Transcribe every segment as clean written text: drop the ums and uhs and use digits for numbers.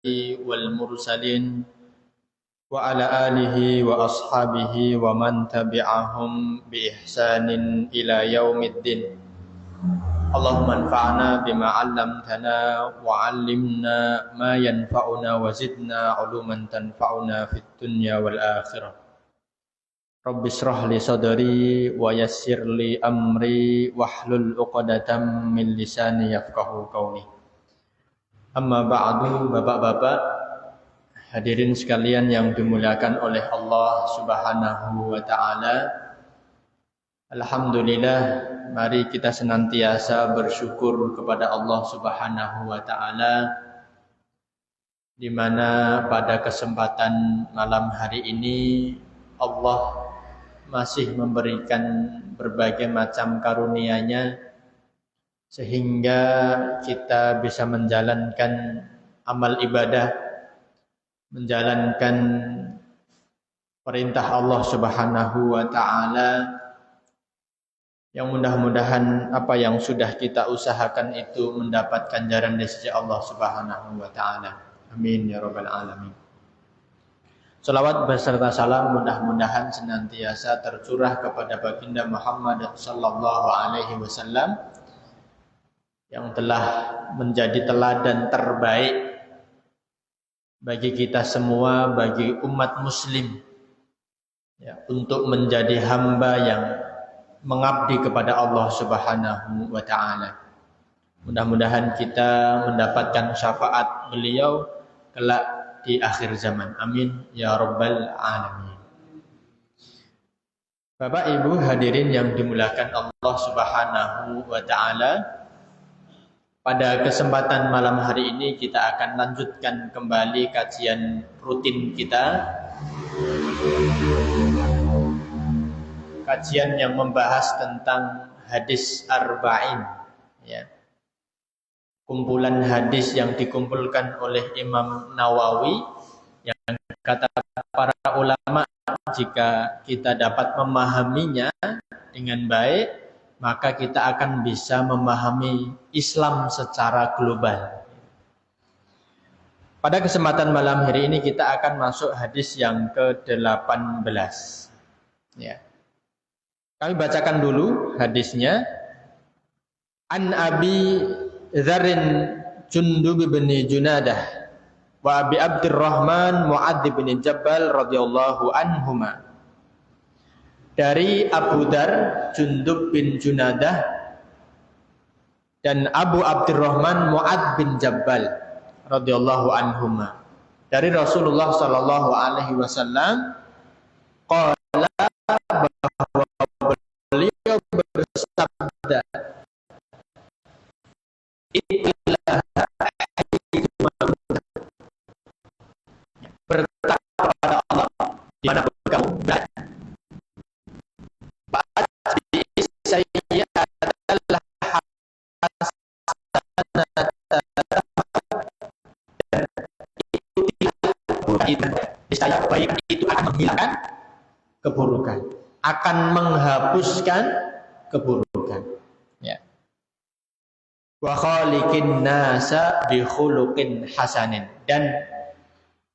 والمرسلين وعلى آله وأصحابه ومن تبعهم بإحسان إلى يوم الدين. اللهم انفعنا بما علمتنا وعلمنا ما ينفعنا وزدنا علوما تنفعنا في الدنيا والآخرة. رب اشرح لي صدري ويسر لي أمري واحلل عقدة من لساني يفقهوا قولي. Amma ba'du, bapak-bapak, hadirin sekalian yang dimuliakan oleh Allah Subhanahu wa taala. Alhamdulillah, mari kita senantiasa bersyukur kepada Allah Subhanahu wa taala di mana pada kesempatan malam hari ini Allah masih memberikan berbagai macam karunia-Nya sehingga kita bisa menjalankan amal ibadah, menjalankan perintah Allah Subhanahu wa taala, yang mudah-mudahan apa yang sudah kita usahakan itu mendapatkan ganjaran dari sisi Allah Subhanahu wa taala. Amin ya rabbal alamin. Salawat beserta salam mudah-mudahan senantiasa tercurah kepada baginda Muhammad sallallahu alaihi wasallam yang telah menjadi teladan terbaik bagi kita semua, bagi umat muslim ya, untuk menjadi hamba yang mengabdi kepada Allah Subhanahu wa taala. Mudah-mudahan kita mendapatkan syafaat beliau kelak di akhir zaman. Amin ya rabbal alamin. Bapak Ibu hadirin yang dimuliakan Allah Subhanahu wa taala, pada kesempatan malam hari ini kita akan lanjutkan kembali kajian rutin kita. Kajian yang membahas tentang hadis arba'in ya. Kumpulan hadis yang dikumpulkan oleh Imam Nawawi yang kata para ulama jika kita dapat memahaminya dengan baik maka kita akan bisa memahami Islam secara global. Pada kesempatan malam hari ini kita akan masuk hadis yang ke-18. Ya. Kami bacakan dulu hadisnya. An Abi Dzarrin Jundub bin Junadah wa Abi Abdurrahman Mu'adz bin Jabal radhiyallahu anhuma. Dari Abu Dzar Jundub bin Junadah dan Abu Abdurrahman Mu'adz bin Jabal radhiyallahu anhuma, dari Rasulullah sallallahu alaihi wasallam qala, bahwa beliau bersabda, itulah bertakwa kepada Allah di mana kamu berada. Saya adalah saya baik itu akan menghilangkan keburukan, akan menghapuskan keburukan. Ya. Wa khaliqin nasa bi khuluqin hasanin, dan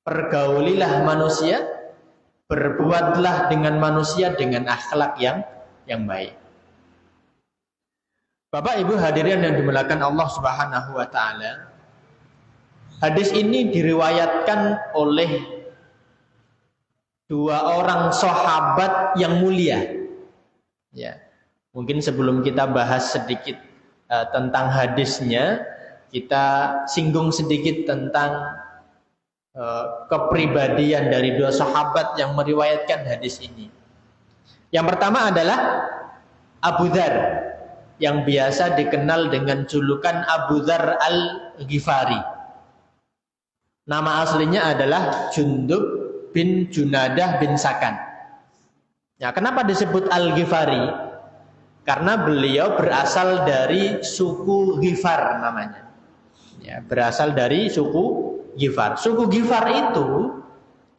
pergaulilah manusia, berbuatlah dengan manusia dengan akhlak yang baik. Bapak Ibu hadirin yang dimuliakan Allah Subhanahu wa taala, hadis ini diriwayatkan oleh dua orang sahabat yang mulia. Ya. Mungkin sebelum kita bahas sedikit tentang hadisnya, kita singgung sedikit tentang kepribadian dari dua sahabat yang meriwayatkan hadis ini. Yang pertama adalah Abu Dzar, yang biasa dikenal dengan julukan Abu Dzar Al-Ghifari. Nama aslinya adalah Jundub bin Junadah bin Sakan. Ya, kenapa disebut Al-Ghifari? Karena beliau berasal dari suku Ghifar namanya. Ya, berasal dari suku Ghifar. Suku Ghifar itu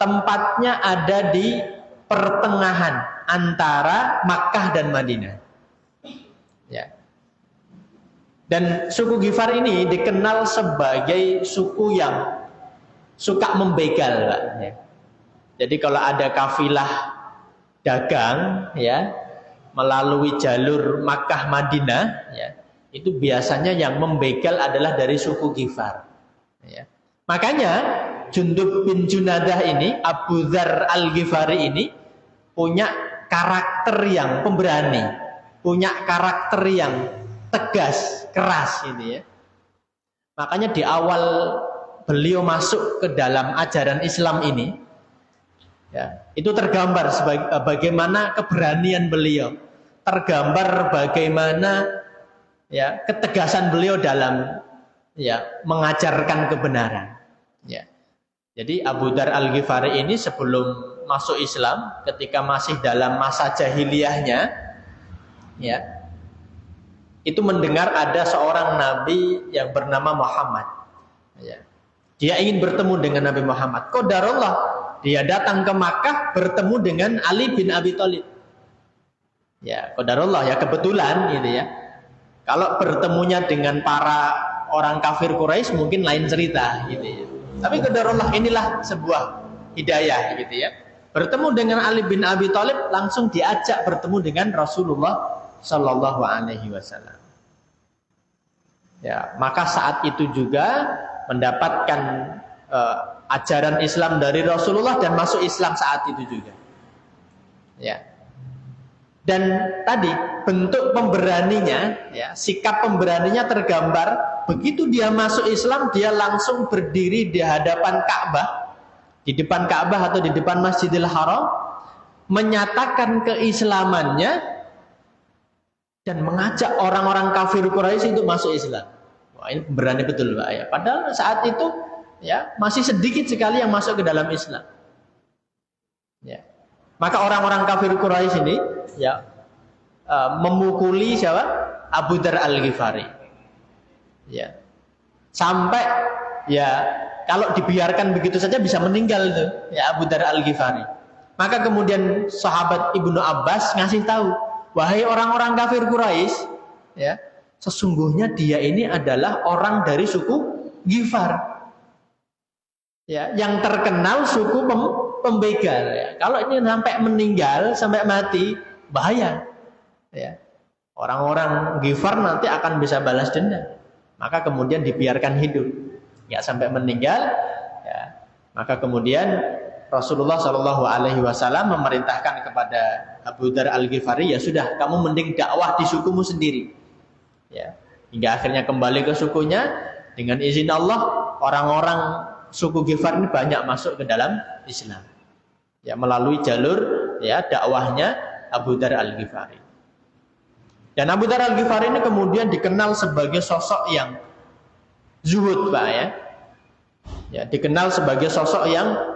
tempatnya ada di pertengahan antara Makkah dan Madinah. Ya. Dan suku Ghifar ini dikenal sebagai suku yang suka membegal, Pak. Ya. Jadi kalau ada kafilah dagang, ya, melalui jalur Makkah Madinah, ya, itu biasanya yang membegal adalah dari suku Ghifar. Ya. Makanya Jundub bin Junadah ini, Abu Dzar Al-Ghifari ini punya karakter yang pemberani, punya karakter yang tegas, keras ini ya. Makanya di awal beliau masuk ke dalam ajaran Islam ini, ya, itu tergambar bagaimana keberanian beliau, tergambar bagaimana ya ketegasan beliau dalam ya mengajarkan kebenaran. Ya. Jadi Abu Dzar Al-Ghifari ini sebelum masuk Islam, ketika masih dalam masa jahiliyahnya, ya, itu mendengar ada seorang nabi yang bernama Muhammad. Ya. Dia ingin bertemu dengan Nabi Muhammad. Qadarullah, dia datang ke Makkah bertemu dengan Ali bin Abi Thalib. Ya, qadarullah ya, kebetulan gitu ya. Kalau bertemunya dengan para orang kafir Quraisy mungkin lain cerita gitu ya. Tapi qadarullah, inilah sebuah hidayah gitu ya. Bertemu dengan Ali bin Abi Thalib, langsung diajak bertemu dengan Rasulullah Sallallahu Alaihi Wasallam. Ya, maka saat itu juga mendapatkan ajaran Islam dari Rasulullah dan masuk Islam saat itu juga. Ya. Dan tadi bentuk pemberaninya, ya, sikap pemberaninya tergambar begitu dia masuk Islam, dia langsung berdiri di hadapan Ka'bah, di depan Ka'bah atau di depan Masjidil Haram, menyatakan keislamannya dan mengajak orang-orang kafir Quraisy untuk masuk Islam. Wah, ini berani betul, Pak ya. Padahal saat itu ya masih sedikit sekali yang masuk ke dalam Islam. Ya. Maka orang-orang kafir Quraisy ini ya memukuli siapa? Abu Dzar Al-Ghifari. Ya. Sampai ya kalau dibiarkan begitu saja bisa meninggal tuh ya Abu Dzar Al-Ghifari. Maka kemudian sahabat Ibnu Abbas ngasih tahu, wahai orang-orang kafir Quraisy, ya, sesungguhnya dia ini adalah orang dari suku Ghifar. Ya, yang terkenal suku pembegal ya. Kalau ini sampai meninggal, sampai mati, bahaya. Ya. Orang-orang Ghifar nanti akan bisa balas dendam. Maka kemudian dibiarkan hidup. Ya, sampai meninggal, ya. Maka kemudian Rasulullah Shallallahu Alaihi Wasallam memerintahkan kepada Abu Dzar Al-Ghifari, ya sudah, kamu mending dakwah di sukumu sendiri. Ya, hingga akhirnya kembali ke sukunya. Dengan izin Allah, orang-orang suku Ghifar ini banyak masuk ke dalam Islam. Ya, melalui jalur ya dakwahnya Abu Dzar Al-Ghifari. Dan Abu Dzar Al-Ghifari ini kemudian dikenal sebagai sosok yang zuhud, Pak ya. Ya, dikenal sebagai sosok yang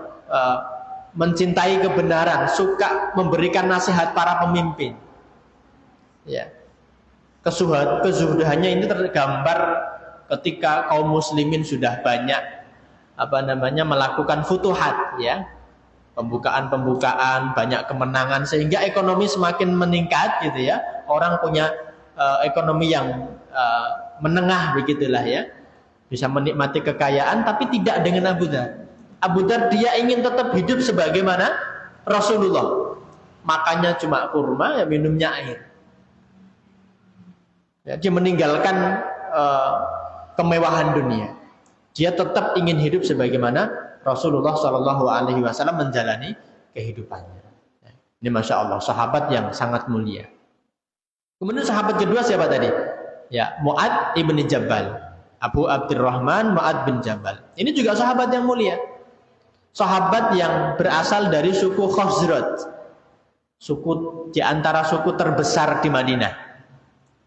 mencintai kebenaran, suka memberikan nasihat para pemimpin. Ya. Kezuhudannya ini tergambar ketika kaum muslimin sudah banyak melakukan futuhat, ya. Pembukaan, banyak kemenangan sehingga ekonomi semakin meningkat gitu ya. Orang punya ekonomi yang menengah begitulah ya. Bisa menikmati kekayaan tapi tidak dengan Abu Dzar. Abu Dzar dia ingin tetap hidup sebagaimana Rasulullah. Makannya cuma kurma, ya minumnya air. Ya, dia meninggalkan kemewahan dunia. Dia tetap ingin hidup sebagaimana Rasulullah Shallallahu Alaihi Wasallam menjalani kehidupannya. Ini Masya Allah, sahabat yang sangat mulia. Kemudian sahabat kedua siapa tadi? Ya, Mu'adz ibn Jabal, Abu Abdurrahman Mu'adz bin Jabal. Ini juga sahabat yang mulia. Sahabat yang berasal dari suku Khazraj, suku di antara suku terbesar di Madinah,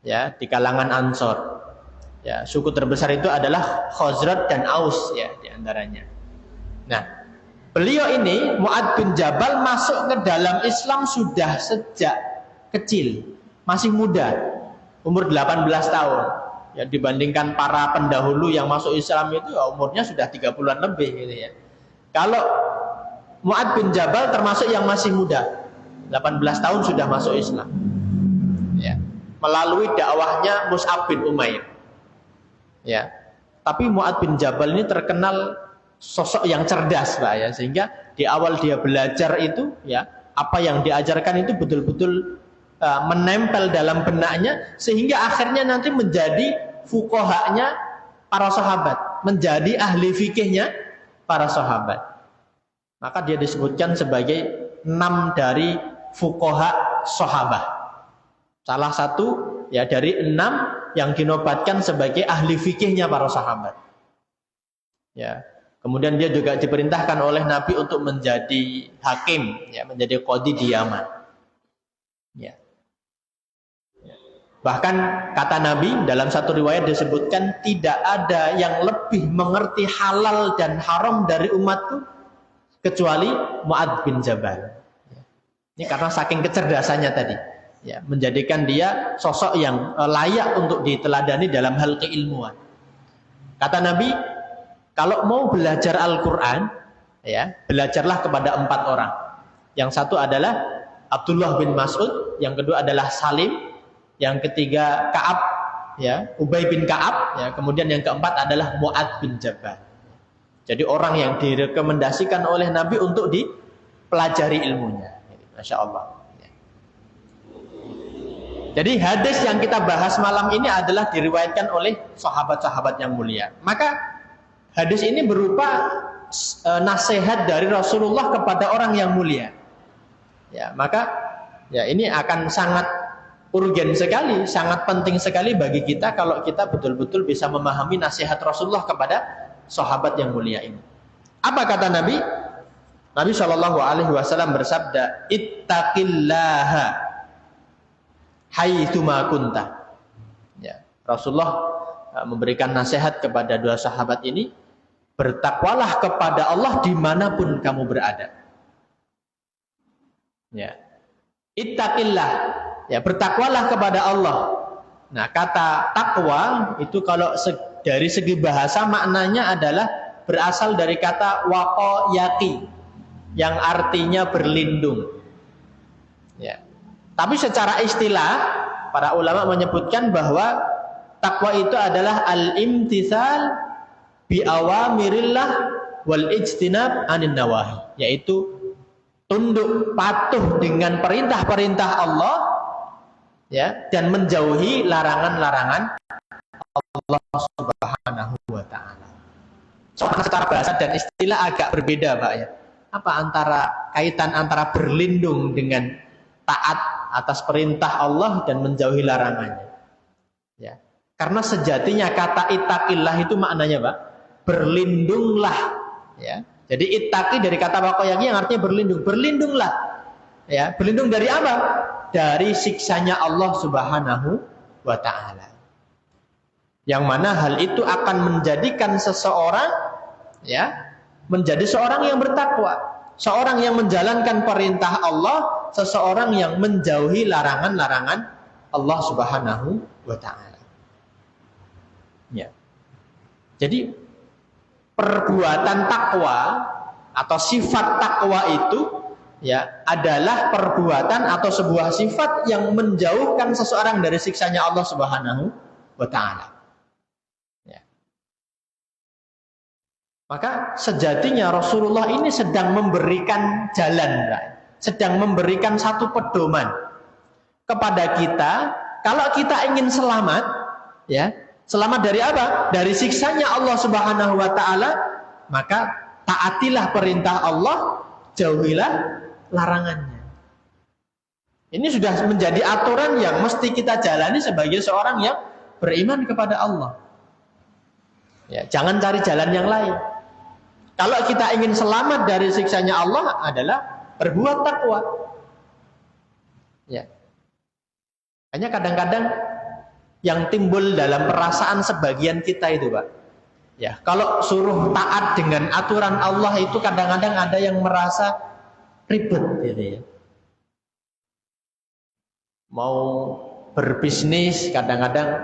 ya, di kalangan Ansor. Ya, suku terbesar itu adalah Khazraj dan Aus ya di antaranya. Nah, beliau ini Mu'adz bin Jabal masuk ke dalam Islam sudah sejak kecil, masih muda, umur 18 tahun. Ya, dibandingkan para pendahulu yang masuk Islam itu ya, umurnya sudah 30-an lebih gitu ya. Kalau Mu'adz bin Jabal termasuk yang masih muda, 18 tahun sudah masuk Islam. Ya, melalui dakwahnya Mus'ab bin Umair. Ya. Tapi Mu'adz bin Jabal ini terkenal sosok yang cerdas, Pak ya, sehingga di awal dia belajar itu ya, apa yang diajarkan itu betul-betul menempel dalam benaknya, sehingga akhirnya nanti menjadi fuqahanya para sahabat, menjadi ahli fikihnya para sahabat. Maka dia disebutkan sebagai 6 dari fuqaha sahabah. Salah satu ya dari 6 yang dinobatkan sebagai ahli fikihnya para sahabat. Ya. Kemudian dia juga diperintahkan oleh Nabi untuk menjadi hakim, ya, menjadi qadhi di Yaman. Ya. Bahkan kata Nabi dalam satu riwayat disebutkan tidak ada yang lebih mengerti halal dan haram dari umatku kecuali Mu'adz bin Jabal. Ini karena saking kecerdasannya tadi, ya, menjadikan dia sosok yang layak untuk diteladani dalam hal keilmuan. Kata Nabi, kalau mau belajar Al-Quran, ya, belajarlah kepada 4 orang. Yang satu adalah Abdullah bin Mas'ud, yang kedua adalah Salim, yang ketiga Ka'ab, ya, Ubay bin Ka'ab, ya, kemudian yang keempat adalah Mu'adz bin Jabal. Jadi orang yang direkomendasikan oleh Nabi untuk dipelajari ilmunya. Masya Allah. Jadi hadis yang kita bahas malam ini adalah diriwayatkan oleh sahabat-sahabat yang mulia. Maka hadis ini berupa nasihat dari Rasulullah kepada orang yang mulia. Ya, maka ya ini akan sangat urgen sekali, sangat penting sekali bagi kita kalau kita betul-betul bisa memahami nasihat Rasulullah kepada sahabat yang mulia ini. Apa kata Nabi? Nabi SAW bersabda, "Ittaqillaha haitsuma kunta." Ya, Rasulullah memberikan nasihat kepada 2 sahabat ini, bertakwalah kepada Allah dimanapun kamu berada. Ya, ittaqillah. Ya, bertakwalah kepada Allah. Nah, kata takwa itu kalau dari segi bahasa maknanya adalah berasal dari kata waqayaqi yang artinya berlindung. Ya. Tapi secara istilah para ulama menyebutkan bahwa takwa itu adalah al-imtithal bi awamirillah wal ijtinab anin nawahi, yaitu tunduk patuh dengan perintah-perintah Allah, ya, dan menjauhi larangan-larangan Allah Subhanahu wa taala. Soalnya secara bahasa dan istilah agak berbeda, Pak ya. Apa kaitan antara berlindung dengan taat atas perintah Allah dan menjauhi larangannya? Ya. Karena sejatinya kata ittaqillah itu maknanya, Pak, berlindunglah, ya. Jadi ittaqi dari kata waqayaqi yang artinya berlindung. Berlindunglah. Ya, berlindung dari apa? Dari siksanya Allah Subhanahu wa taala. Yang mana hal itu akan menjadikan seseorang, ya, menjadi seorang yang bertakwa, seorang yang menjalankan perintah Allah, seseorang yang menjauhi larangan-larangan Allah Subhanahu wa taala. Ya. Jadi perbuatan takwa atau sifat takwa itu, ya, adalah perbuatan atau sebuah sifat yang menjauhkan seseorang dari siksanya Allah Subhanahu wa taala. Maka sejatinya Rasulullah ini sedang memberikan jalan, sedang memberikan satu pedoman kepada kita. Kalau kita ingin selamat, ya, selamat dari apa? Dari siksanya Allah Subhanahu wa taala, maka taatilah perintah Allah, jauhilah larangannya. Ini sudah menjadi aturan yang mesti kita jalani sebagai seorang yang beriman kepada Allah. Ya, jangan cari jalan yang lain. Kalau kita ingin selamat dari siksanya Allah adalah berbuat takwa. Ya. Hanya kadang-kadang yang timbul dalam perasaan sebagian kita itu, Pak. Ya, kalau suruh taat dengan aturan Allah itu kadang-kadang ada yang merasa ribet gitu ya. Mau berbisnis kadang-kadang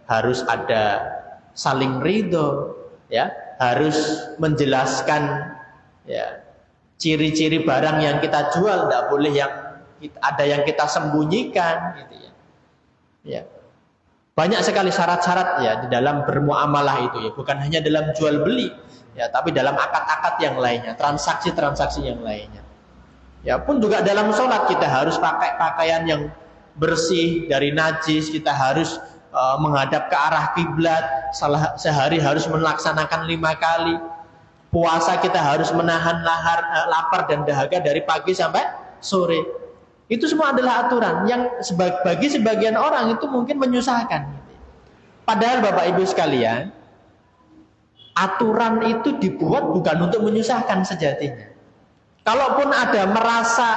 harus ada saling ridho, ya. Harus menjelaskan, ya, ciri-ciri barang yang kita jual, tidak boleh ada yang kita sembunyikan, gitu ya. Ya. Banyak sekali syarat-syarat ya di dalam bermuamalah itu ya, bukan hanya dalam jual beli ya, tapi dalam akad-akad yang lainnya, transaksi-transaksi yang lainnya. Ya pun juga dalam sholat kita harus pakai pakaian yang bersih dari najis, kita harus menghadap ke arah kiblat, sehari harus melaksanakan 5 kali. Puasa kita harus menahan lapar dan dahaga dari pagi sampai sore. Itu semua adalah aturan yang bagi sebagian orang itu mungkin menyusahkan. Padahal Bapak Ibu sekalian, aturan itu dibuat bukan untuk menyusahkan sejatinya. Kalaupun ada merasa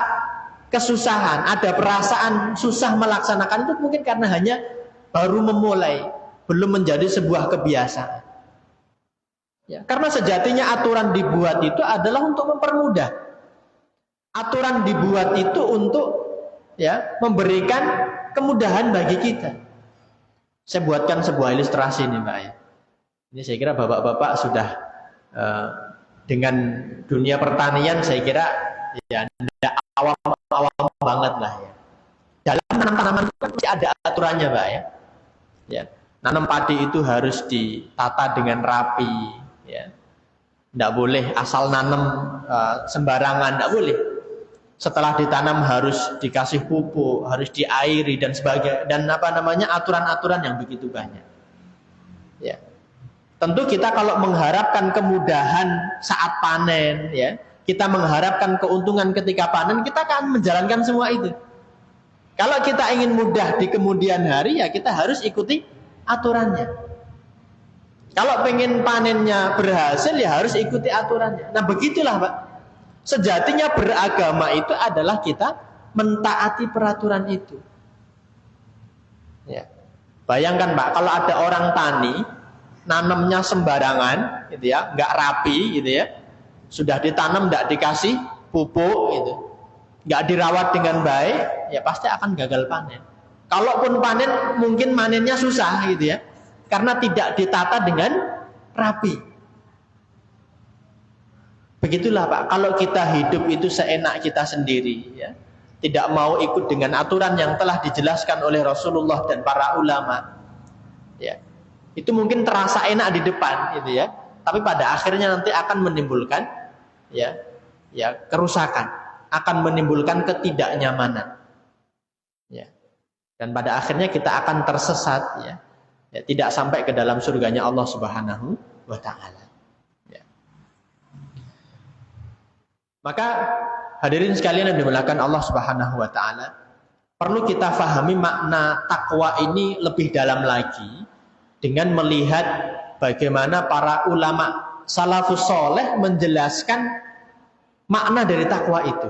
kesusahan, ada perasaan susah melaksanakan, itu mungkin karena hanya baru memulai, belum menjadi sebuah kebiasaan. Ya, karena sejatinya aturan dibuat itu adalah untuk mempermudah. Aturan dibuat itu untuk ya memberikan kemudahan bagi kita. Saya buatkan sebuah ilustrasi nih Mbak ya. Ini saya kira bapak-bapak sudah dengan dunia pertanian saya kira ya tidak awam banget lah ya. Dalam menanam tanaman itu kan masih ada aturannya Mbak ya. Ya, nanam padi itu harus ditata dengan rapi ya. Tidak boleh asal nanam sembarangan, tidak boleh. Setelah ditanam harus dikasih pupuk, harus diairi dan sebagainya, dan aturan-aturan yang begitu banyak. Ya. Tentu kita kalau mengharapkan kemudahan saat panen, ya, kita mengharapkan keuntungan ketika panen, kita akan menjalankan semua itu. Kalau kita ingin mudah di kemudian hari, ya kita harus ikuti aturannya. Kalau pengen panennya berhasil, ya harus ikuti aturannya. Nah begitulah Pak. Sejatinya beragama itu adalah kita mentaati peraturan itu. Ya. Bayangkan Pak, kalau ada orang tani nanamnya sembarangan, gitu ya, nggak rapi, gitu ya, sudah ditanam nggak dikasih pupuk, gitu, nggak dirawat dengan baik, ya pasti akan gagal panen. Kalaupun panen, mungkin manennya susah, gitu ya, karena tidak ditata dengan rapi. Begitulah Pak, kalau kita hidup itu seenak kita sendiri ya, tidak mau ikut dengan aturan yang telah dijelaskan oleh Rasulullah dan para ulama ya, itu mungkin terasa enak di depan gitu ya, tapi pada akhirnya nanti akan menimbulkan ya kerusakan, akan menimbulkan ketidaknyamanan ya, dan pada akhirnya kita akan tersesat ya, tidak sampai ke dalam surganya Allah Subhanahu wa Ta'ala. Maka hadirin sekalian yang dimuliakan Allah Subhanahu wa Ta'ala, perlu kita fahami makna takwa ini lebih dalam lagi dengan melihat bagaimana para ulama salafus soleh menjelaskan makna dari takwa itu.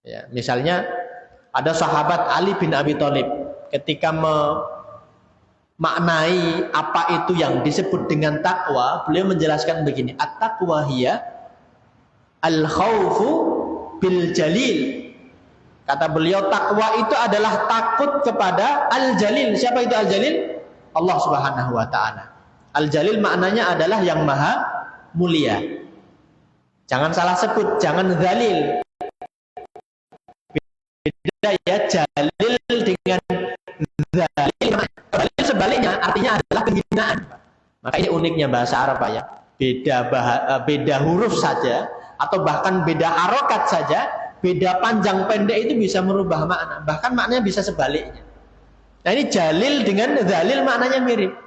Ya, misalnya ada sahabat Ali bin Abi Thalib ketika memaknai apa itu yang disebut dengan takwa, beliau menjelaskan begini, at-taqwa hiya al-khawfu bil jalil. Kata beliau, takwa itu adalah takut kepada al-jalil. Siapa itu al-jalil? Allah Subhanahu wa Ta'ala. Al-jalil maknanya adalah yang maha mulia. Jangan salah sebut, jangan zalil. Beda ya, jalil dengan zalil. Sebaliknya artinya adalah kehinaan. Maka ini uniknya bahasa Arab Pak ya. Beda huruf saja, atau bahkan beda harokat saja, beda panjang pendek itu bisa merubah makna. Bahkan maknanya bisa sebaliknya. Nah ini jalil dengan zalil maknanya mirip.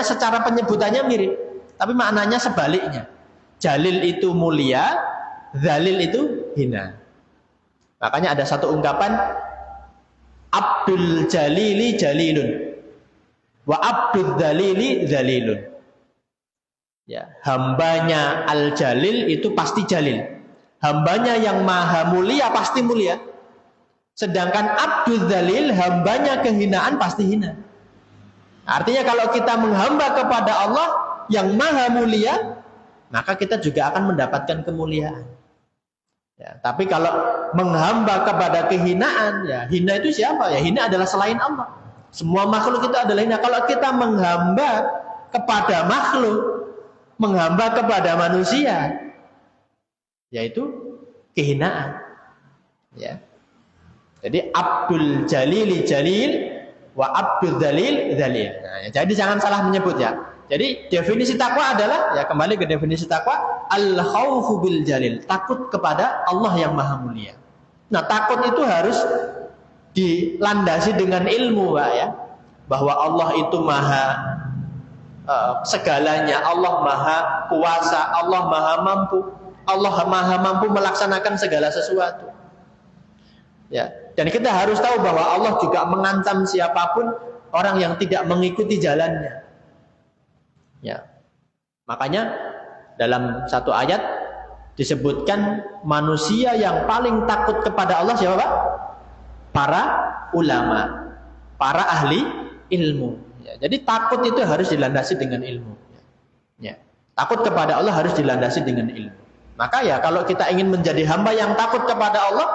Secara penyebutannya mirip, tapi maknanya sebaliknya. Jalil itu mulia, zalil itu hina. Makanya ada satu ungkapan, Abdul Jalili Jalilun, wa Abdul Zalili Zalilun. Ya, hambanya Al-Jalil itu pasti jalil. Hambanya yang maha mulia pasti mulia. Sedangkan Abdul Zalil, hambanya kehinaan pasti hina. Artinya kalau kita menghamba kepada Allah yang maha mulia, maka kita juga akan mendapatkan kemuliaan. Ya, tapi kalau menghamba kepada kehinaan, ya hina itu siapa? Ya hina adalah selain Allah. Semua makhluk itu adalah hina. Kalau kita menghamba kepada makhluk, menghamba kepada manusia, yaitu kehinaan. Ya. Jadi Abdul Jalili Jalil, wa abdul dzalil dzalil. Nah, jadi jangan salah menyebut ya. Jadi definisi takwa adalah, ya kembali ke definisi takwa, al-khaufu bil jalil, takut kepada Allah yang maha mulia. Nah, takut itu harus dilandasi dengan ilmu, Pak ya. Bahwa Allah itu maha segalanya, Allah maha kuasa, Allah maha mampu, Allah maha mampu melaksanakan segala sesuatu. Ya, dan kita harus tahu bahwa Allah juga mengancam siapapun orang yang tidak mengikuti jalannya. Ya. Makanya dalam satu ayat disebutkan manusia yang paling takut kepada Allah siapa, Pak? Para ulama, para ahli ilmu. Ya, jadi takut itu harus dilandasi dengan ilmu. Ya. Takut kepada Allah harus dilandasi dengan ilmu. Maka ya kalau kita ingin menjadi hamba yang takut kepada Allah,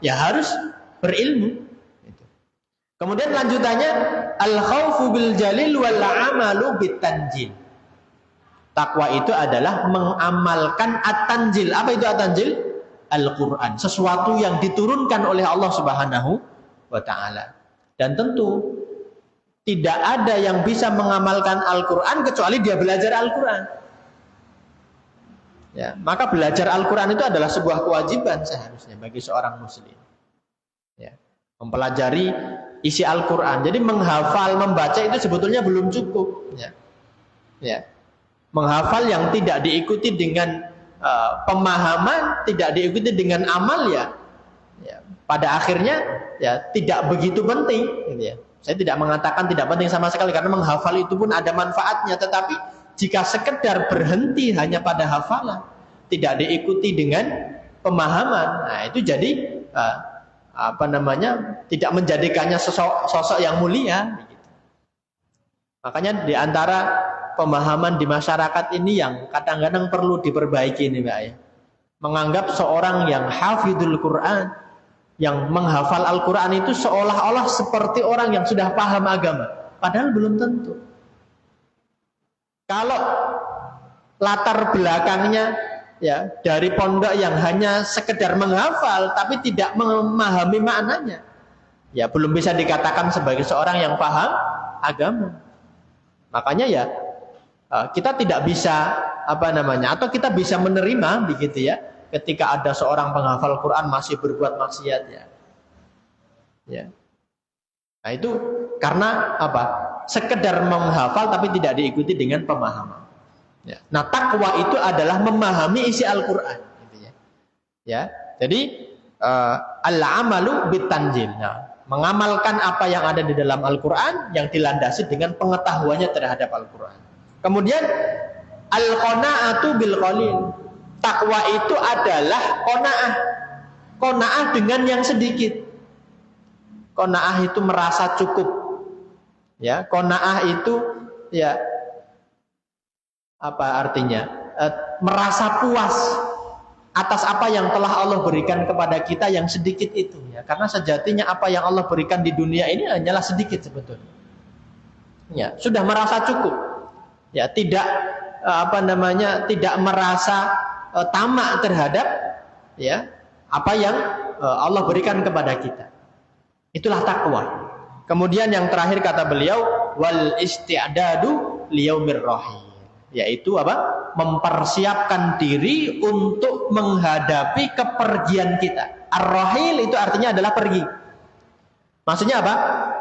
ya harus berilmu. Kemudian lanjutannya al-khaufu bil jalil wal amalu bit tanjil. Takwa itu adalah mengamalkan at-tanjil. Apa itu at-tanjil? Al-Quran. Sesuatu yang diturunkan oleh Allah Subhanahu wa ta'ala. Dan tentu tidak ada yang bisa mengamalkan Al-Quran kecuali dia belajar Al-Quran. Ya, maka belajar Al-Quran itu adalah sebuah kewajiban seharusnya bagi seorang muslim. Ya, mempelajari isi Al-Quran. Jadi menghafal, membaca itu sebetulnya belum cukup. Ya. Ya. Menghafal yang tidak diikuti dengan pemahaman, tidak diikuti dengan amal ya pada akhirnya ya tidak begitu penting gitu ya. Saya tidak mengatakan tidak penting sama sekali karena menghafal itu pun ada manfaatnya, tetapi jika sekedar berhenti hanya pada hafalan, tidak diikuti dengan pemahaman, nah itu jadi tidak menjadikannya sosok yang mulia gitu. Makanya di antara pemahaman di masyarakat ini yang kadang-kadang perlu diperbaiki nih Pak ya. Menganggap seorang yang hafidhul Quran, yang menghafal Al-Quran itu seolah-olah seperti orang yang sudah paham agama. Padahal belum tentu. Kalau latar belakangnya ya dari pondok yang hanya sekedar menghafal tapi tidak memahami maknanya, ya belum bisa dikatakan sebagai seorang yang paham agama. Makanya ya kita tidak bisa atau kita bisa menerima begitu ya ketika ada seorang penghafal Quran masih berbuat maksiat ya. Nah itu karena sekedar menghafal tapi tidak diikuti dengan pemahaman ya. Nah takwa itu adalah memahami isi Al-Quran gitu ya. Ya jadi al-amalu bitanjil, mengamalkan apa yang ada di dalam Al-Quran yang dilandasi dengan pengetahuannya terhadap Al-Quran. Kemudian al-qanaatu bil qalil. Takwa itu adalah qanaah. Qanaah dengan yang sedikit. Qanaah itu merasa cukup. Ya, qanaah itu ya apa artinya? Merasa puas atas apa yang telah Allah berikan kepada kita yang sedikit itu ya. Karena sejatinya apa yang Allah berikan di dunia ini hanyalah sedikit sebetulnya. Ya, sudah merasa cukup. Ya, tidak tidak merasa tamak terhadap ya apa yang Allah berikan kepada kita. Itulah takwa. Kemudian yang terakhir kata beliau wal isti'dadu liyaumir rahim, yaitu mempersiapkan diri untuk menghadapi kepergian kita. Ar-rahil itu artinya adalah pergi. Maksudnya apa?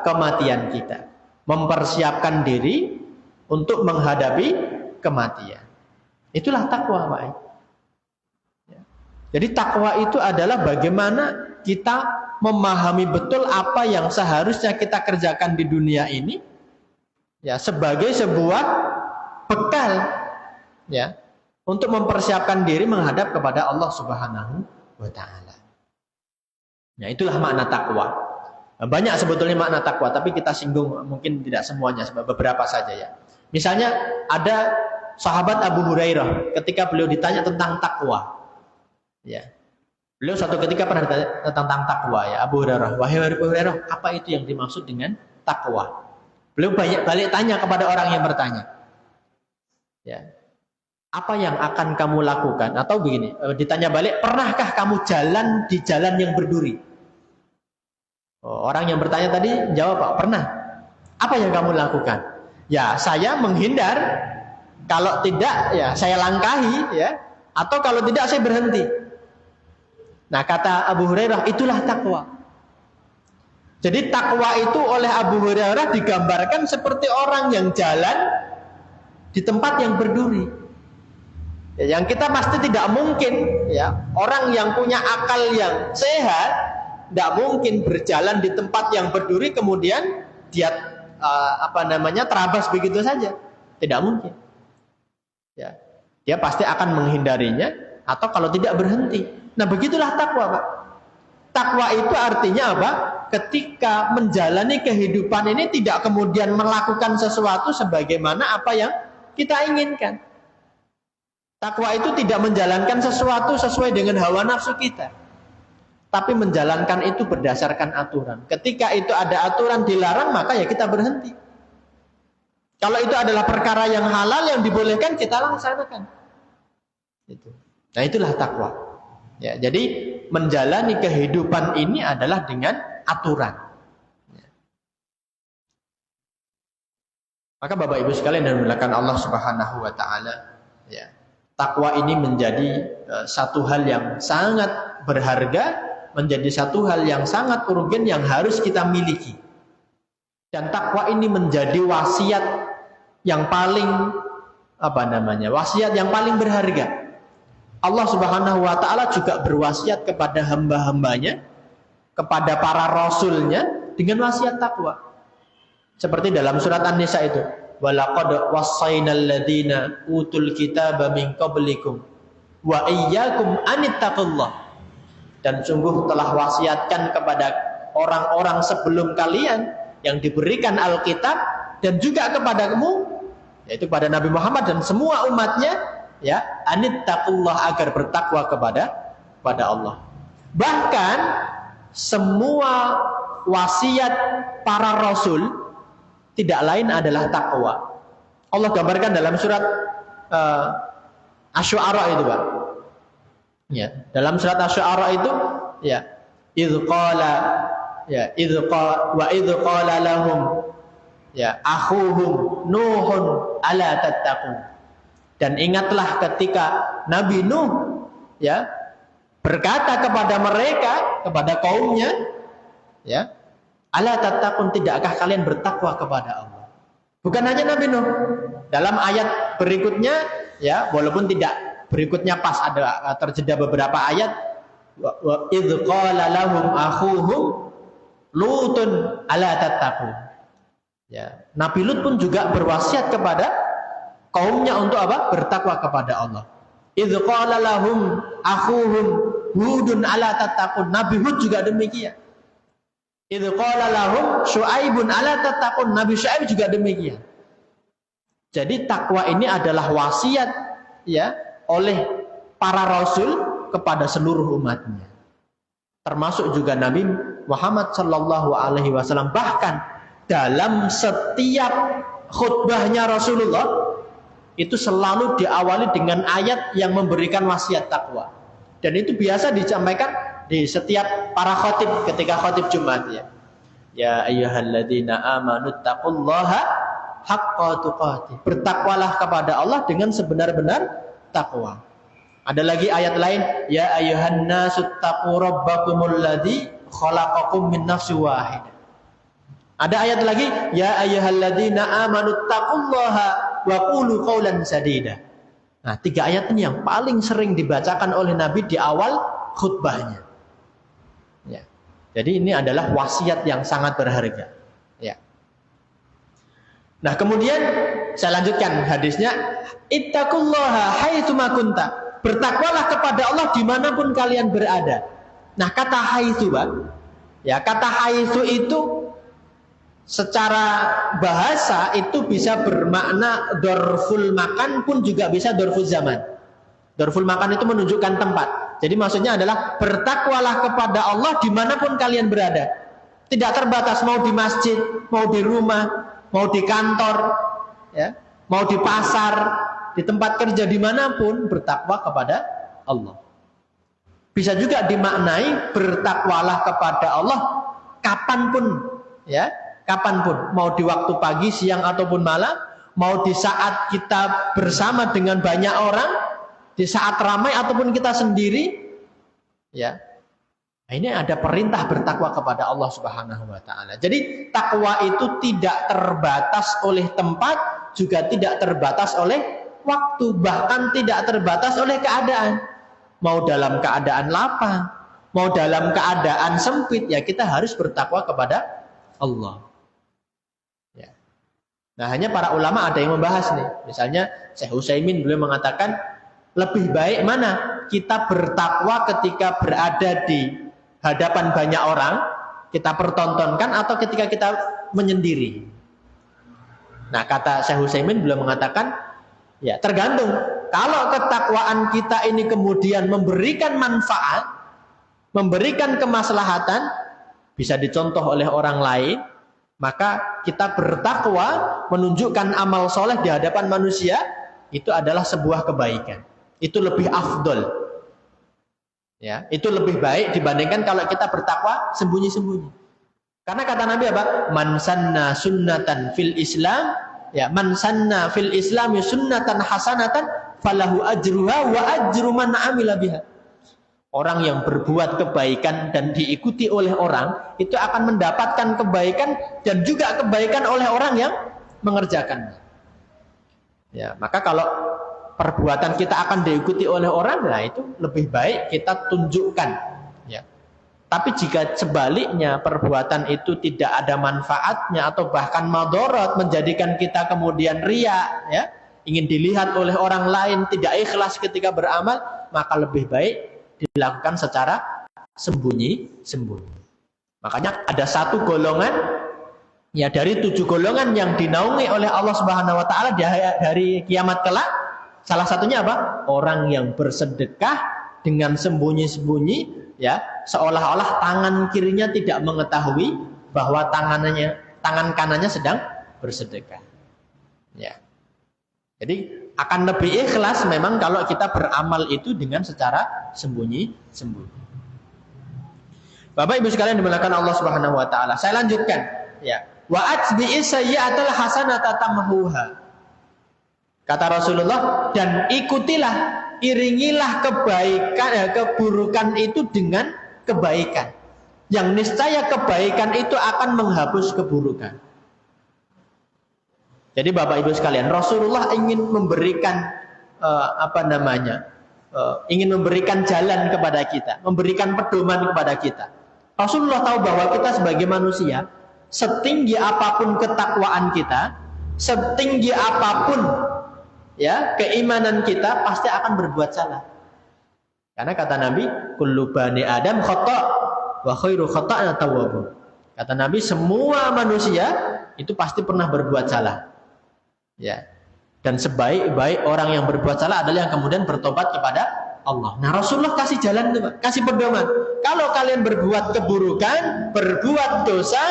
Kematian kita. Mempersiapkan diri untuk menghadapi kematian. Itulah takwa, Pak. Ya. Jadi takwa itu adalah bagaimana kita memahami betul apa yang seharusnya kita kerjakan di dunia ini, ya sebagai sebuah bekal, ya untuk mempersiapkan diri menghadap kepada Allah Subhanahu wa Ta'ala. Ya itulah makna takwa. Banyak sebetulnya makna takwa, tapi kita singgung mungkin tidak semuanya, beberapa saja ya. Misalnya ada sahabat Abu Hurairah ketika beliau ditanya tentang takwa. Ya. Beliau suatu ketika pernah ditanya tentang takwa ya, Abu Hurairah, wahai Abu Hurairah, apa itu yang dimaksud dengan takwa? Beliau balik tanya kepada orang yang bertanya. Ya. Apa yang akan kamu lakukan? Atau begini, ditanya balik, pernahkah kamu jalan di jalan yang berduri? Orang yang bertanya tadi jawab, Pak, pernah. Apa yang kamu lakukan? Ya, saya menghindar. Kalau tidak, ya saya langkahi, ya. Atau kalau tidak, saya berhenti. Nah, kata Abu Hurairah, itulah takwa. Jadi takwa itu oleh Abu Hurairah digambarkan seperti orang yang jalan di tempat yang berduri. Ya, yang kita pasti tidak mungkin, ya, orang yang punya akal yang sehat tidak mungkin berjalan di tempat yang berduri kemudian dia terabas begitu saja. Tidak mungkin. Ya, dia pasti akan menghindarinya atau kalau tidak berhenti. Nah, begitulah takwa, Pak. Takwa itu artinya apa? Ketika menjalani kehidupan ini tidak kemudian melakukan sesuatu sebagaimana apa yang kita inginkan. Takwa itu tidak menjalankan sesuatu sesuai dengan hawa nafsu kita, tapi menjalankan itu berdasarkan aturan. Ketika itu ada aturan dilarang, maka ya kita berhenti. Kalau itu adalah perkara yang halal yang dibolehkan, kita laksanakan. Nah, itulah takwa. Ya, jadi menjalani kehidupan ini adalah dengan aturan. Ya. Maka Bapak Ibu sekalian yang dimuliakan Allah Subhanahu wa taala, ya. Takwa ini menjadi satu hal yang sangat berharga, menjadi satu hal yang sangat urgen yang harus kita miliki. Dan takwa ini menjadi wasiat yang paling wasiat yang paling berharga. Allah Subhanahu wa taala juga berwasiat kepada hamba-hambanya, kepada para rasulnya dengan wasiat takwa. Seperti dalam surat An-Nisa itu, walaqad wassaynal ladzina utul kitaba min qablikum wa iyyakum anittaqullah. Dan sungguh telah wasiatkan kepada orang-orang sebelum kalian yang diberikan Alkitab dan juga kepada kamu, yaitu kepada Nabi Muhammad dan semua umatnya, ya, anittaqullah, agar bertakwa kepada Allah. Bahkan semua wasiat para rasul tidak lain adalah takwa. Allah gambarkan dalam surat Asy-Syu'ara itu, Pak. Ya, dalam surat Asy-Syu'ara itu, ya, idz qala lahum ya akhuhum Nuhun ala tattaqun. Dan ingatlah ketika Nabi Nuh, ya, berkata kepada mereka, kepada kaumnya, ya, ala tattaqun, tidakkah kalian bertakwa kepada Allah? Bukan hanya Nabi Nuh. Dalam ayat berikutnya, ya, walaupun tidak berikutnya pas, ada terjeda beberapa ayat, wa idz qala lahum akhuhum Lutun ala tattaqun. Ya, Nabi Lut pun juga berwasiat kepada kaumnya untuk apa? Bertakwa kepada Allah. Idz qala lahum akhuhum Hudun ala tattaqun. Nabi Hud juga demikian. Idz qala lahum Syu'aibun ala tattaqun. Nabi Syu'aib juga demikian. Jadi takwa ini adalah wasiat, ya, oleh para rasul kepada seluruh umatnya. Termasuk juga Nabi Muhammad sallallahu alaihi wasallam. Bahkan dalam setiap khutbahnya Rasulullah itu selalu diawali dengan ayat yang memberikan wasiat takwa. Dan itu biasa disampaikan di setiap para khatib ketika khatib Jumat, ya. Ya ayyuhalladzina amanu taqullaha haqqa tuqatih. Bertakwalah kepada Allah dengan sebenar-benar takwa. Ada lagi ayat lain, ya ayyuhan nasu taqu rabbakumul ladzi khalaqakum min nafsin wahidah. Ada ayat lagi, ya ayyuhalladzina amanu taqullaha wa qulu qawlan sadida. Nah, 3 ayat ini yang paling sering dibacakan oleh Nabi di awal khutbahnya. Ya. Jadi ini adalah wasiat yang sangat berharga. Ya. Nah, kemudian saya lanjutkan hadisnya, ittaqullaha haitsu ma kunta. Bertakwalah kepada Allah dimanapun kalian berada. Nah, kata haitsu, Pak, ya, kata haitsu itu secara bahasa itu bisa bermakna dzarful makan pun juga bisa dzarful zaman. Dzarful makan itu menunjukkan tempat. Jadi maksudnya adalah bertakwalah kepada Allah dimanapun kalian berada. Tidak terbatas, mau di masjid, mau di rumah, mau di kantor, ya, mau di pasar, di tempat kerja, dimanapun bertakwa kepada Allah. Bisa juga dimaknai bertakwalah kepada Allah kapanpun, ya, kapanpun, mau di waktu pagi, siang ataupun malam, mau di saat kita bersama dengan banyak orang, di saat ramai ataupun kita sendiri, ya. Nah, ini ada perintah bertakwa kepada Allah Subhanahu wa taala. Jadi takwa itu tidak terbatas oleh tempat, juga tidak terbatas oleh waktu, bahkan tidak terbatas oleh keadaan. Mau dalam keadaan lapang, mau dalam keadaan sempit, ya kita harus bertakwa kepada Allah. Ya. Nah, hanya para ulama ada yang membahas nih. Misalnya Syekh Utsaimin beliau mengatakan lebih baik mana kita bertakwa ketika berada di hadapan banyak orang, kita pertontonkan, atau ketika kita menyendiri. Nah, kata Syekh Utsaimin beliau mengatakan, ya tergantung. Kalau ketakwaan kita ini kemudian memberikan manfaat, memberikan kemaslahatan, bisa dicontoh oleh orang lain, maka kita bertakwa menunjukkan amal soleh di hadapan manusia, itu adalah sebuah kebaikan. Itu lebih afdol. Ya, itu lebih baik dibandingkan kalau kita bertakwa sembunyi-sembunyi. Karena kata Nabi apa? Man sanna sunnatan fil Islam, ya, man sanna fil Islami sunnatan hasanatan falahu ajruha wa ajru man amila biha. Orang yang berbuat kebaikan dan diikuti oleh orang, itu akan mendapatkan kebaikan dan juga kebaikan oleh orang yang mengerjakannya. Ya, maka kalau perbuatan kita akan diikuti oleh orang, nah itu lebih baik kita tunjukkan. Ya. Tapi jika sebaliknya perbuatan itu tidak ada manfaatnya atau bahkan madharat, menjadikan kita kemudian riya, ya, ingin dilihat oleh orang lain, tidak ikhlas ketika beramal, maka lebih baik dilakukan secara sembunyi-sembunyi. Makanya ada satu golongan, ya dari 7 golongan yang dinaungi oleh Allah Subhanahu wa taala dari kiamat kelak. Salah satunya apa? Orang yang bersedekah dengan sembunyi-sembunyi, ya, seolah-olah tangan kirinya tidak mengetahui bahwa tangan kanannya sedang bersedekah. Ya. Jadi akan lebih ikhlas memang kalau kita beramal itu dengan secara sembunyi-sembunyi. Bapak Ibu sekalian dimuliakan Allah Subhanahu wa taala. Saya lanjutkan, ya. Wa atbi'is sayyi'atal hasanata tamhuha. Kata Rasulullah, dan ikutilah, iringilah kebaikan, keburukan itu dengan kebaikan. Yang niscaya kebaikan itu akan menghapus keburukan. Jadi Bapak Ibu sekalian, Rasulullah ingin memberikan ingin memberikan jalan kepada kita, memberikan pedoman kepada kita. Rasulullah tahu bahwa kita sebagai manusia, setinggi apapun ketakwaan kita, setinggi apapun, ya, keimanan kita, pasti akan berbuat salah. Karena kata Nabi, kullu bani Adam khata' wa khairu khata'na tawwabun. Kata Nabi, semua manusia itu pasti pernah berbuat salah. Ya. Dan sebaik-baik orang yang berbuat salah adalah yang kemudian bertobat kepada Allah. Nah, Rasulullah kasih jalan itu, kasih pedoman. Kalau kalian berbuat keburukan, berbuat dosa,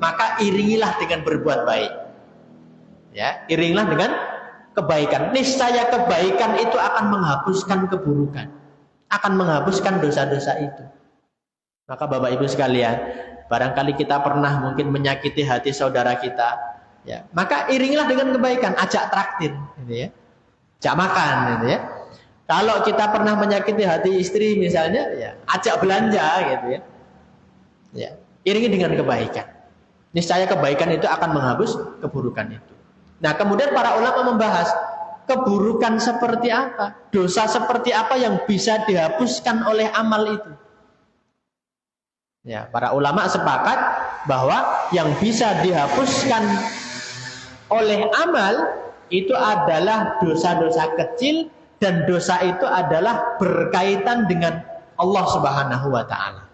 maka iringilah dengan berbuat baik. Ya, iringilah dengan kebaikan. Niscaya kebaikan itu akan menghapuskan keburukan, akan menghapuskan dosa-dosa itu. Maka Bapak Ibu sekalian, barangkali kita pernah mungkin menyakiti hati saudara kita, ya, maka iringilah dengan kebaikan, ajak traktir, gitu ya, ajak makan, gitu ya. Kalau kita pernah menyakiti hati istri misalnya, ya, ajak belanja, gitu ya. Ya, iringi dengan kebaikan. Niscaya kebaikan itu akan menghapus keburukan itu. Nah, kemudian para ulama membahas keburukan seperti apa, dosa seperti apa yang bisa dihapuskan oleh amal itu. Ya, para ulama sepakat bahwa yang bisa dihapuskan oleh amal itu adalah dosa-dosa kecil, dan dosa itu adalah berkaitan dengan Allah Subhanahu wa taala.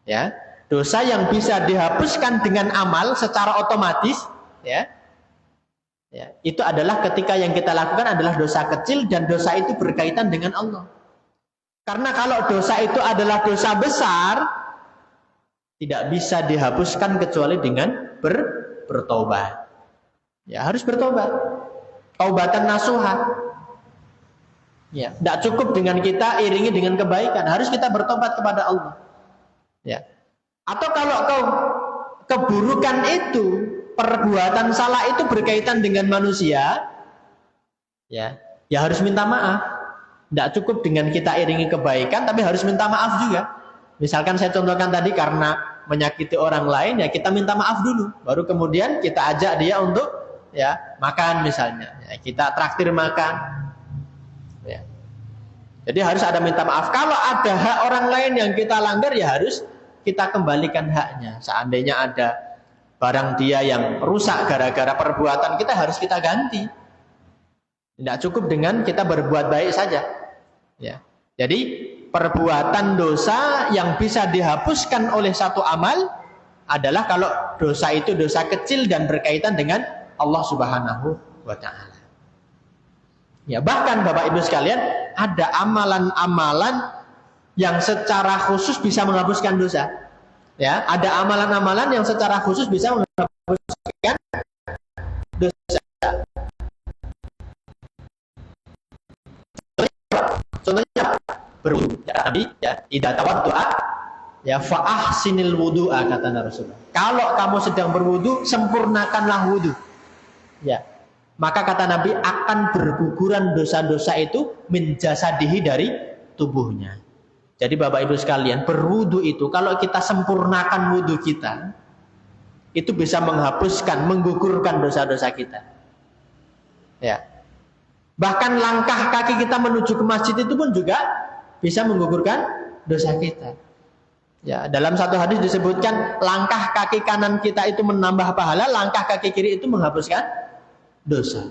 Ya, dosa yang bisa dihapuskan dengan amal secara otomatis, ya. Ya, itu adalah ketika yang kita lakukan adalah dosa kecil dan dosa itu berkaitan dengan Allah. Karena kalau dosa itu adalah dosa besar, tidak bisa dihapuskan kecuali dengan bertobat. Ya, harus bertobat. Taubatan nasuha. Ya, tidak cukup dengan kita iringi dengan kebaikan, harus kita bertobat kepada Allah. Ya. Atau kalau kau keburukan itu, perbuatan salah itu berkaitan dengan manusia, ya harus minta maaf. Tidak cukup dengan kita iringi kebaikan, tapi harus minta maaf juga. Misalkan saya contohkan tadi, karena menyakiti orang lain, ya kita minta maaf dulu, baru kemudian kita ajak dia untuk ya makan misalnya, ya, kita traktir makan. Ya. Jadi harus ada minta maaf. Kalau ada hak orang lain yang kita langgar, ya harus kita kembalikan haknya. Seandainya ada barang dia yang rusak gara-gara perbuatan kita, harus kita ganti. Tidak cukup dengan kita berbuat baik saja. Ya. Jadi perbuatan dosa yang bisa dihapuskan oleh satu amal adalah kalau dosa itu dosa kecil dan berkaitan dengan Allah Subhanahu wa Ta'ala. Ya, bahkan Bapak Ibu sekalian, ada amalan-amalan yang secara khusus bisa menghapuskan dosa. Ya, ada amalan-amalan yang secara khusus bisa menghapuskan dosa. Contohnya berwudu. Ya, Nabi ya, idza tawaddu'a ya fa'ahsinil wudu'a, kata Rasulullah. Kalau kamu sedang berwudu, sempurnakanlah wudu. Ya. Maka kata Nabi, akan berguguran dosa-dosa itu min jasadihi, dari tubuhnya. Jadi Bapak Ibu sekalian, berwudu itu kalau kita sempurnakan wudu kita, itu bisa menghapuskan, menggugurkan dosa-dosa kita. Ya. Bahkan langkah kaki kita menuju ke masjid itu pun juga bisa menggugurkan dosa kita. Ya, dalam satu hadis disebutkan langkah kaki kanan kita itu menambah pahala, langkah kaki kiri itu menghapuskan dosa.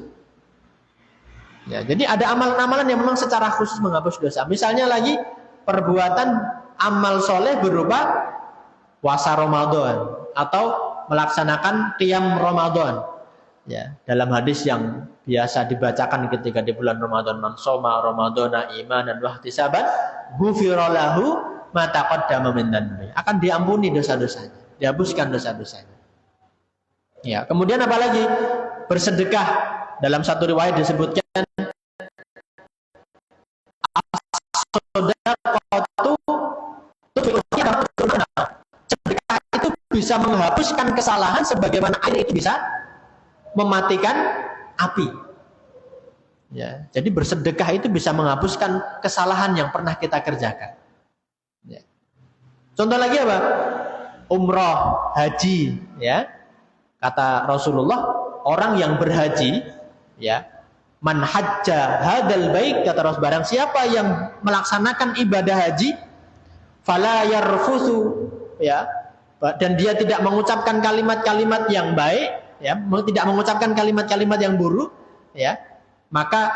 Ya, jadi ada amalan-amalan yang memang secara khusus menghapus dosa. Misalnya lagi perbuatan amal soleh berupa puasa Ramadan atau melaksanakan qiyam Ramadan. Ya, dalam hadis yang biasa dibacakan ketika di bulan Ramadan, man shoma ramadhana imanan wa ihtisaban ghufira lahu ma taqaddama min dhanbi, akan diampuni dosa-dosanya, dihapuskan dosa-dosanya. Ya, kemudian apalagi bersedekah, dalam satu riwayat disebutkan sedekah itu bisa menghapuskan kesalahan sebagaimana air itu bisa mematikan api. Ya, jadi bersedekah itu bisa menghapuskan kesalahan yang pernah kita kerjakan. Ya. Contoh lagi apa? Umroh, haji. Ya, kata Rasulullah, orang yang berhaji, ya, man hajja hadal bait, kata Rasul, barang siapa yang melaksanakan ibadah haji, fala yarfusu, ya, dan dia tidak mengucapkan kalimat-kalimat yang baik, ya, tidak mengucapkan kalimat-kalimat yang buruk, ya, maka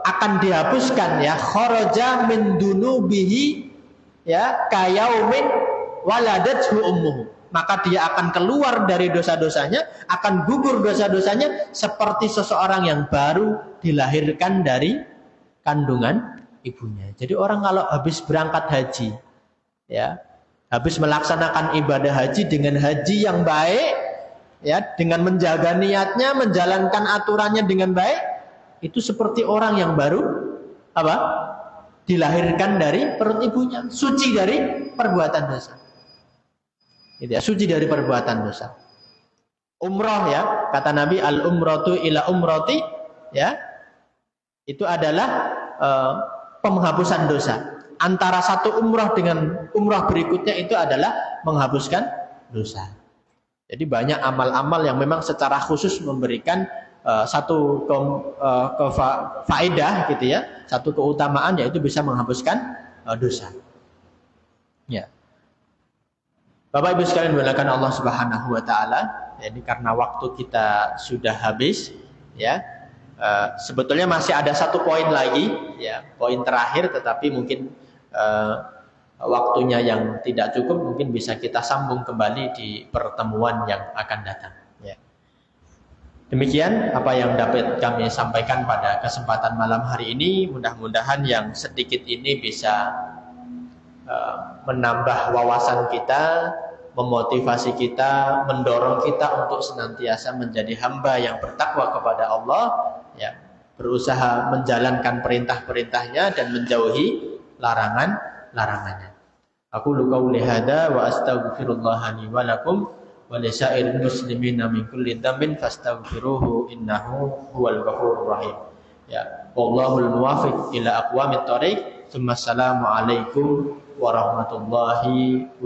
akan dihapuskan, ya, kharaja min dunubihi, ya, kayaumin waladathu ummuhu, maka dia akan keluar dari dosa-dosanya, akan gugur dosa-dosanya seperti seseorang yang baru dilahirkan dari kandungan ibunya. Jadi orang kalau habis berangkat haji, ya, habis melaksanakan ibadah haji dengan haji yang baik, ya, dengan menjaga niatnya, menjalankan aturannya dengan baik, itu seperti orang yang baru apa? Dilahirkan dari perut ibunya, suci dari perbuatan dosa. Gitu ya, suci dari perbuatan dosa. Umroh, ya, kata Nabi, al umratu ila umrati, ya, itu adalah penghapusan dosa. Antara satu umroh dengan umroh berikutnya itu adalah menghapuskan dosa. Jadi banyak amal-amal yang memang secara khusus memberikan satu faedah, gitu ya, satu keutamaan, yaitu bisa menghapuskan dosa. Ya. Bapak Ibu sekalian dimuliakan Allah Subhanahu wa Ta'ala, jadi karena waktu kita sudah habis, ya, sebetulnya masih ada satu poin lagi, ya, poin terakhir, tetapi mungkin waktunya yang tidak cukup, mungkin bisa kita sambung kembali di pertemuan yang akan datang. Ya. Demikian apa yang dapat kami sampaikan pada kesempatan malam hari ini. Mudah-mudahan yang sedikit ini bisa menambah wawasan kita, memotivasi kita, mendorong kita untuk senantiasa menjadi hamba yang bertakwa kepada Allah, ya, berusaha menjalankan perintah-perintahnya dan menjauhi larangan-larangannya. Aqulu qawli hadza wa astaghfirullah li wa lakum wa li sa'iril muslimina min kulli dhanbin fastaghfiruhu innahu huwal ghafurur rahim. Ya, wallahul muwaffiq ila aqwamit thoriq. Assalamu alaikum warahmatullahi wabarakatuh.